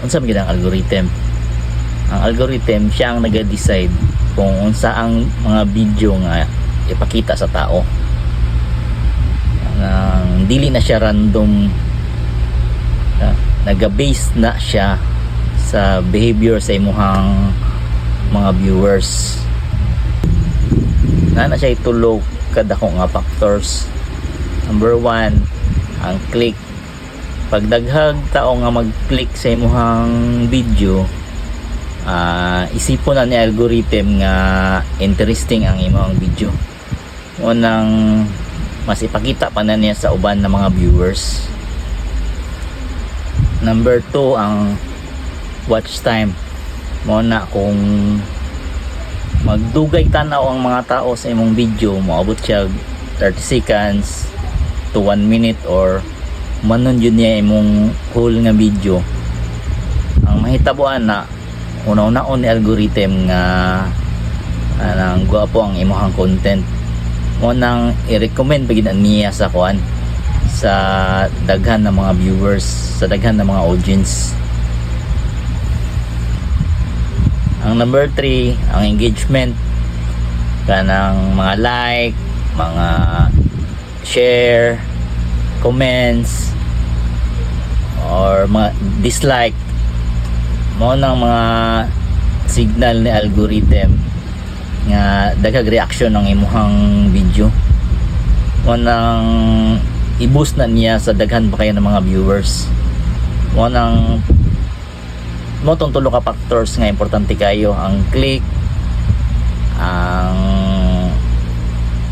unsa man gid ang algorithm. Ang algorithm siya ang nag-decide kung unsa ang mga video nga ipakita sa tao. Dili na siya random, naga-base na siya sa behavior sa imuhang mga viewers. Na siya itulog kadako nga factors. Number 1, ang click. Pag daghang tao nga mag-click sa imuhang video, isipon na ni algorithm nga interesting ang imong video. Unang mas ipakita pa na niya sa uban ng mga viewers. Number 2, ang watch time. Muna kung magdugay tanaw ang mga tao sa imong video, maabot siya 30 seconds to 1 minute or manon yun niya imong whole nga video, ang mahitabuan na una-unaon ni algorithm nga nang guwapo ang imong content mo nang i-recommend bagid niya sa kuan, sa daghan ng mga viewers, sa daghan ng mga audience. Ang number 3, ang engagement, kanang mga like, mga share, comments, or mga dislike, mo nang mga signal ni algorithm nga daghang reaction ng imuhang video, mo nang i-boost na niya sa daghan pa kayo ng mga viewers. Mo nang mo tong tulo ka factors nga importante kayo: ang click, ang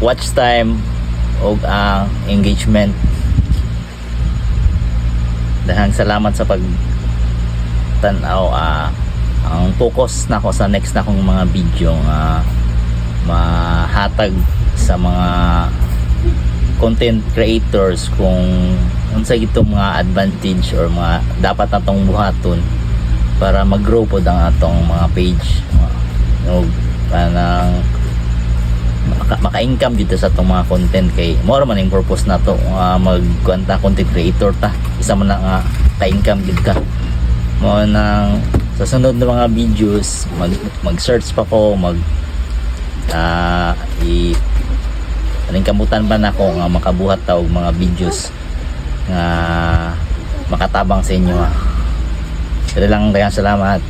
watch time, o ang engagement. Daghang salamat sa pagtanaw. Ang focus na ko sa next na kong mga video nga mahatag sa mga content creators kung unsa gitong mga advantage or mga dapat natong buhaton para mag-grow po ang atong mga page, kanang maka-income dito sa itong mga content. Kay more man yung purpose na to, magkuanta content creator ta, isa man na nga ka-income dito. Mo nang sa sunod na mga videos mag-search pa ko, kamutan pa na ko nga makabuhat ta og mga videos nga makatabang sa inyo. Dali lang, daghang salamat.